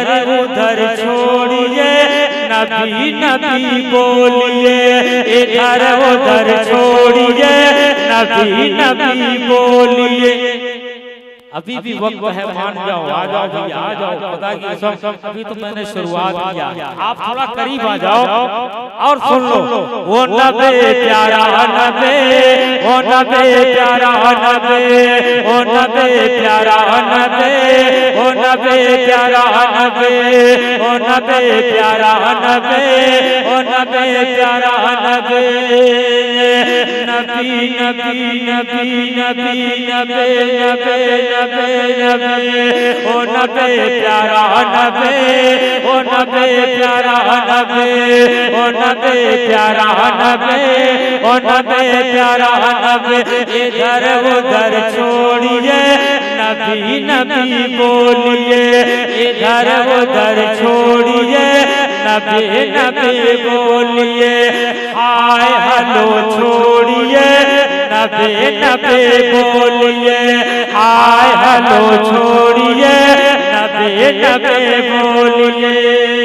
इधर उधर छोड़िए नबी नबी बोलिए, इधर उधर छोड़िए नबी नबी बोलिए। अभी भी वक्त है, मान जाओ, आ जाओ भैया, आ जाओ, खुदा की कसम अभी तो मैंने शुरुआत किया, आप थोड़ा करीब आ जाओ और सुन लो। वो नबे प्यारा नबे, वो नबे प्यारा नबे, वो नबे प्यारा नबे, वो नबे प्यारा नबे, वो नबे प्यारा नबे, वो नबे प्यारा नबे, नबी नबी नबी नबी नबे नबे नबे नबे, ओ नबे प्यारा नबे, ओ नबे प्यारा नबे, ओ नबे प्यारा नबे, ओ नबे प्यारा नबे, इधर उधर छोड़िए नबी नबी बोलिए, इधर उधर छोड़िए नबी नबी बोलिए। हाय हेलो छोड़िए नबी नबी बोलिए, हाय हेलो छोड़िए नबी नबी बोलिए।